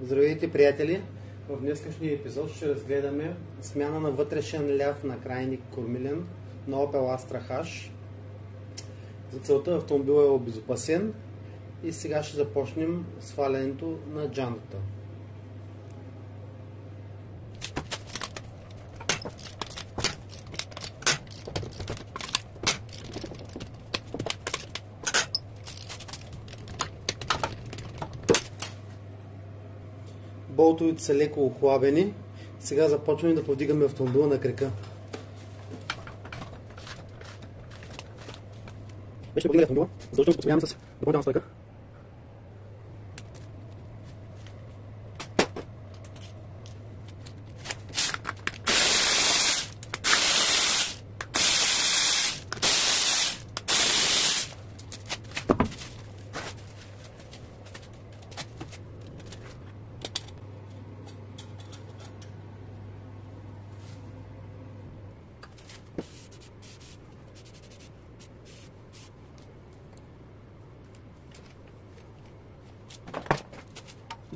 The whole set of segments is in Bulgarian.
Здравейте, приятели! В днескашния епизод ще разгледаме смяна на вътрешен ляв на крайник кормилен на Opel Astra H. За целта автомобилът е обезопасен и сега ще започнем свалянето на джантата. Болтовете са леко охлабени. Сега започваме да повдигаме автомобила на крека. Вече повдигаме автомобила, задължително го подсвояваме с допълнителна стойка.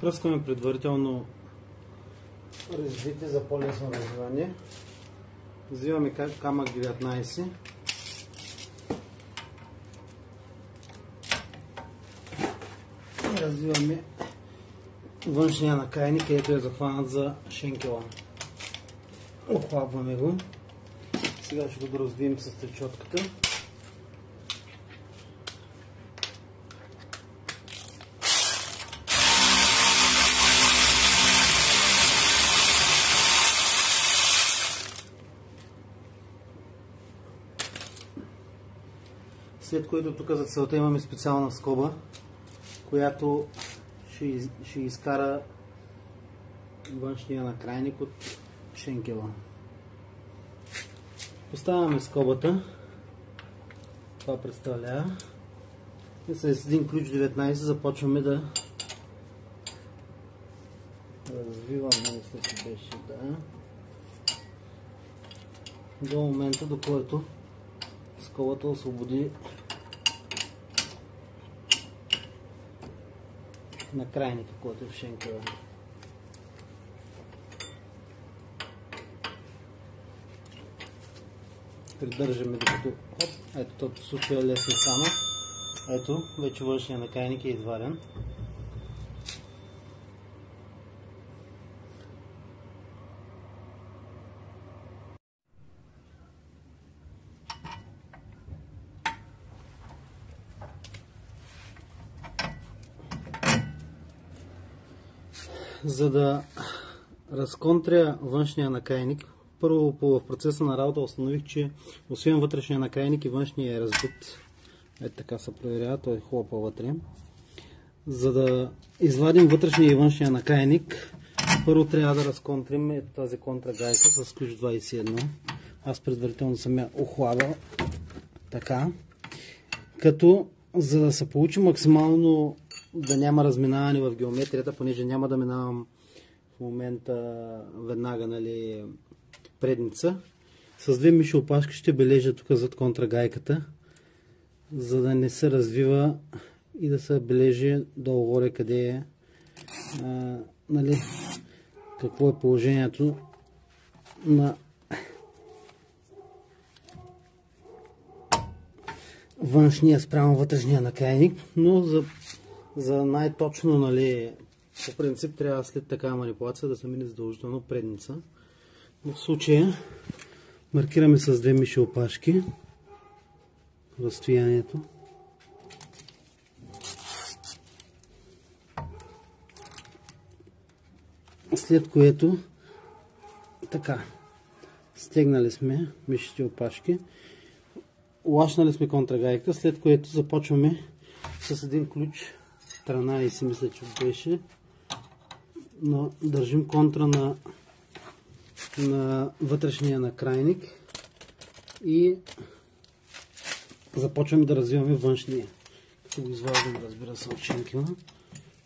Пръскаме предварително резовите за по-лесно развиване. Взимаме камък 19. И развиваме външния накрайник, където е захванат за шенкела. Охлабваме го. Сега ще го доразвием с тречотката. След което тук за целта имаме специална скоба, която ще изкара външния накрайник от шенкела. Поставяме скобата. Това представлява. И с един ключ 19 започваме да развиваме, мисля, че беше, до момента, до който скобата освободи накрайника, който е в шенкела. Придържаме докато... Ето, в случая е лесно само. Ето, вече външния накрайник е изварен. За да разконтря външния накрайник, първо в процеса на работа установих, че освен вътрешния накрайник и външния е разбит. Ето така се проверява, той е хлопа вътре. За да извадим вътрешния и външния накрайник, първо трябва да разконтрим тази контрагайка с ключ 21. Аз предварително съм я охлабил така. Като за да се получи максимално да няма разминаване в геометрията, понеже няма да минавам в момента веднага, предница. С две миши опашки ще бележа тук зад контрагайката, за да не се развива и да се бележи долу-горе къде е, какво е положението на външния спрямо вътрешния накрайник, но за най-точно, по принцип трябва след такава манипулация да се мине задължително предница. В случая маркираме с две миши опашки разстоянието. След което така, стегнали сме мишите опашки, лашнали сме контрагайка, след което започваме с един ключ 13, мисля, че беше, но държим контра на вътрешния накрайник и започваме да развиваме външния. Като го изваждам, разбира се, от шенкела,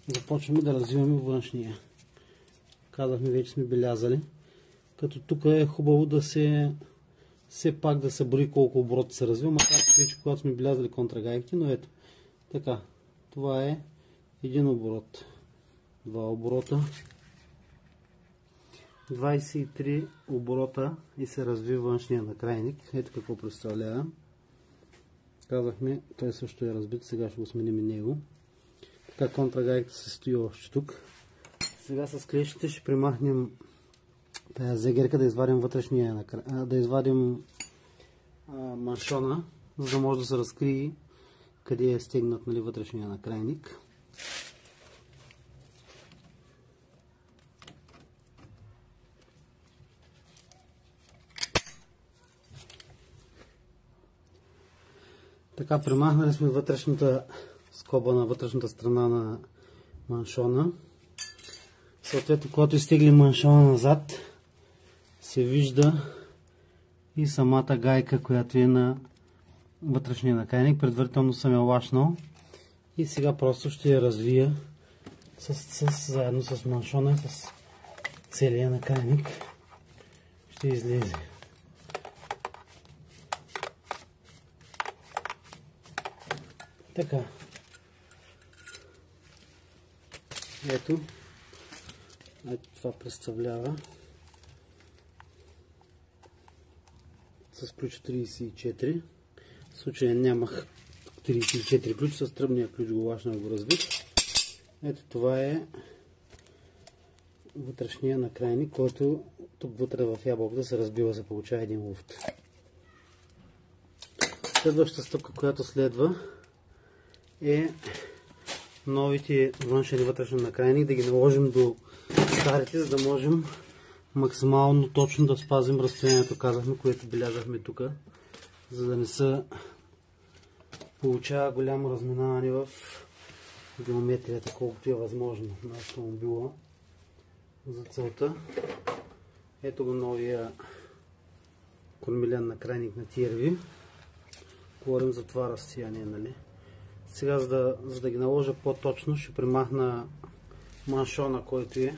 започваме да развиваме външния. Казахме, вече сме белязали. Като тук е хубаво да все пак да се брои колко оборота се развива, макар че вече когато сме белязали контрагайките, но ето така. Това е един оборот. 2 оборота, 23 оборота и се разви външния накрайник. Ето какво представлява. Казахме, той също е разбит, сега ще го сменим и него. Така, контрагайката се стои още тук. Сега с клещите ще примахнем тая зегерка, да извадим вътрешния, да извадим маншона, за да може да се разкрие къде е стегнат, нали, вътрешния накрайник. Така, примахнали сме вътрешната скоба на вътрешната страна на маншона. Съответно, когато изтеглим маншона назад, се вижда и самата гайка, която е на вътрешния накрайник. Предварително съм я лашнал и сега просто ще я развия заедно с маншона и с целия накрайник. Ще излезе. Така. Ето това представлява с ключ 34. В случая нямах 34 ключ, с тръбния ключ го лашнах, го разбих. Ето това е вътрешния накрайник, който тук вътре в ябълката се разбива, се получава един луфт. Следващата стъпка, която следва, е новите външен и вътрешен накрайник да ги наложим до старите, за да можем максимално точно да спазим разстоянието, казахме, което белязахме тук, за да не се получава голямо разминаване в геометрията, колкото е възможно на автомобила. За целта ето го новия кормилен накрайник на TRV. Говорим за това разстояние, нали? Сега, за да ги наложа по-точно, ще примахна маншона, който е.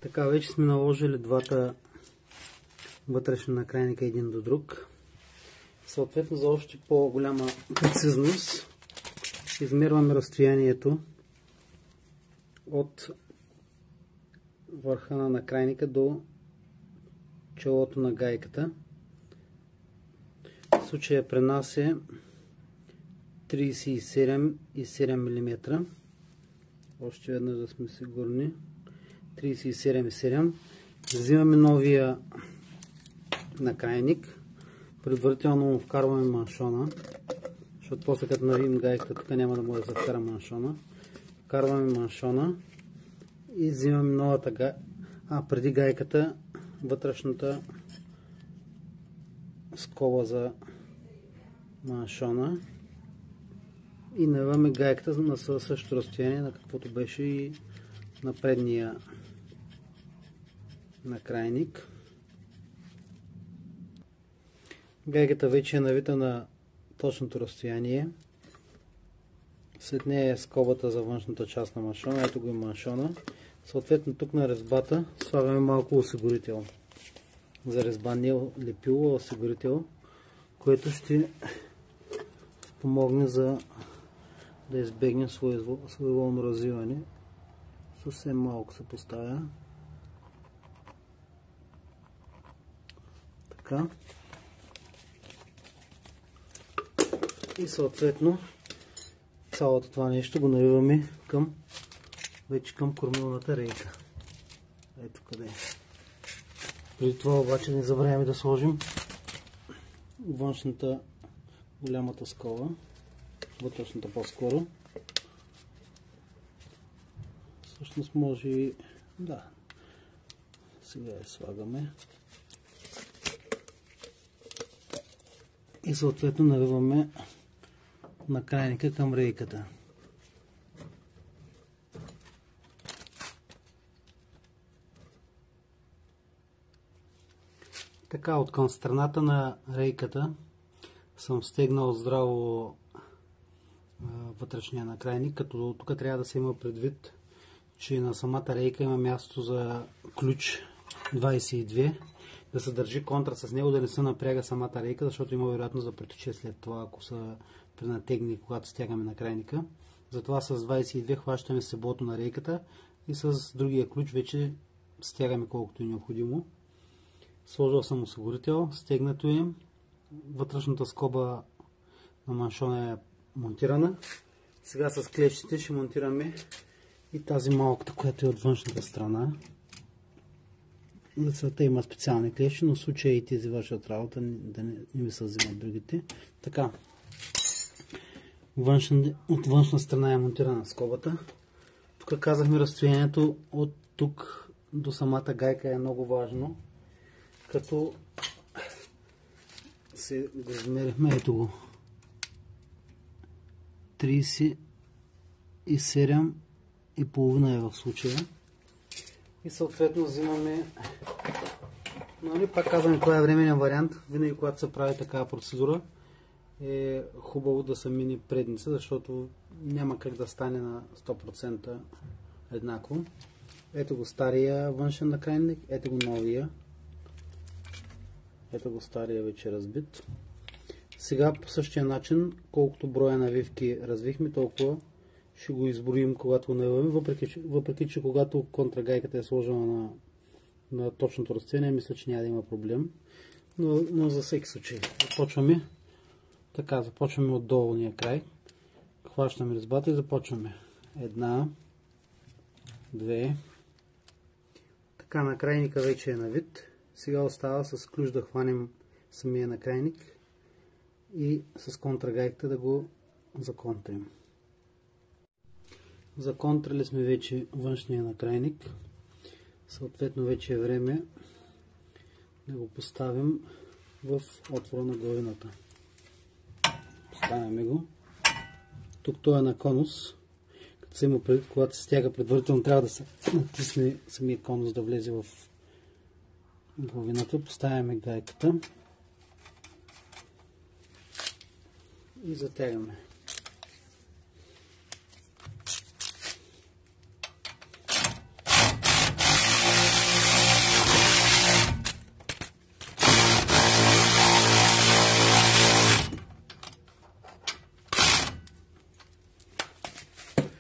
Така, вече сме наложили двата вътрешни накрайника един до друг. Съответно, за още по-голяма прецизност, измерваме разстоянието от върха на накрайника до челото на гайката. В случая при нас е 37,7 мм. Още веднъж да сме сигурни. 37,7. Взимаме новия накрайник. Предварително му вкарваме маншона, защото после като навием гайката, тук няма да може да се вкара маншона. Вкарваме маншона и взимаме новата гайка. Преди гайката, вътрешната скоба за маншона и навиваме гайката на същото разстояние, на каквото беше и на предния накрайник. Гайката вече е навита на точното разстояние. След нея е скобата за външната част на маншона. Ето го и маншона. Съответно тук на резбата слагаме малко осигурител. За резба не лепило, а осигурител, което ще помогне за да избегне своеволно развиване. Съвсем малко се поставя. Така. И съответно цялото това нещо го навиваме вече към кормилната рейка. Ето къде е. Преди това обаче не забравяме да сложим външната голямата скоба, вътрешната по-скоро. Всъщност може и да. Сега я слагаме. И съответно навиваме накрайника към рейката. Така, от към страната на рейката съм стегнал здраво вътрешния накрайник, като тук трябва да се има предвид, че на самата рейка има място за ключ 22, да се държи контра с него, да не се напряга самата рейка, защото има вероятност да притече след това, ако се пренатегне, когато стягаме накрайника. Затова с 22 хващаме седлото на рейката и с другия ключ вече стягаме колкото е необходимо. Сложил съм осигурител, стегнато е. Вътрешната скоба на маншона е монтирана. Сега с клещите ще монтираме и тази малката, която е от външната страна. Лицата има специални клещи, но в случая и тези вършат работа, да не ми се взимат другите. Така, от външна страна е монтирана скобата. Тук казахме разстоянието от тук до самата гайка е много важно, като се го измерихме, ето го, 37,5 е в случая. И съответно взимаме, нали, пак казваме, това е временен вариант. Винаги когато се прави такава процедура е хубаво да са мини предница, защото няма как да стане на 100% еднакво. Ето го стария външен накрайник, ето го новия. Ето го стария вече разбит. Сега по същия начин, колкото броя навивки развихме, толкова ще го изброим, когато го навиваме, въпреки че когато контрагайката е сложена на точното разстояние, мисля, че няма да има проблем. Но за всеки случай започваме. Така, започваме от долния край. Хващаме резбата и започваме. 1, 2. Така, накрайника вече е навит. Сега остава с ключ да хванем самия накрайник и с контрагайката да го законтрим. Законтрили сме вече външния накрайник. Съответно вече е време да го поставим в отвора на главината. Поставяме го. Тук той е на конус. Като се има предвид, когато се стяга предварително, трябва да се натисне самия конус да влезе в главината. Поставяме гайката и затягаме.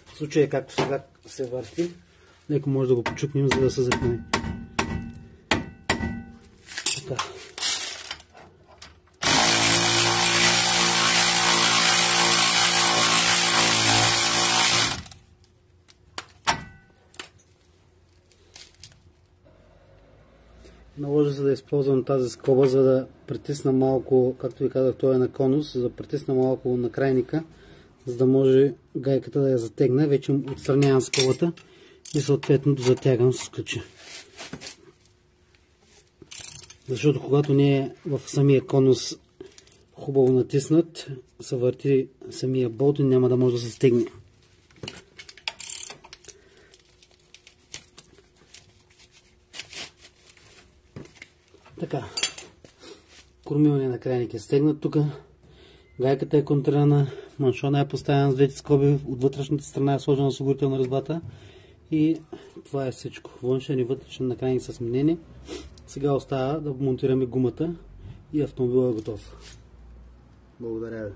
В случая, както сега се върти, леко може да го почукнем, за да се запне. Така. Наложи се да използвам тази скоба, за да притисна малко, както ви казах, той е на конус, за да притисна малко на крайника, за да може гайката да я затегне. Вече отстранявам скобата и съответно затягам с ключа. Защото когато не е в самия конус хубаво натиснат, се върти самия болт и няма да може да се стегне. Така, кормилният накрайник е стегнат тук, гайката е контрирана, маншона е поставена с двете скоби, от вътрешната страна е сложена осигурителна резбата и това е всичко. Външен и вътрешен накрайник са сменени. Сега остава да монтираме гумата и автомобилът е готов. Благодаря ви.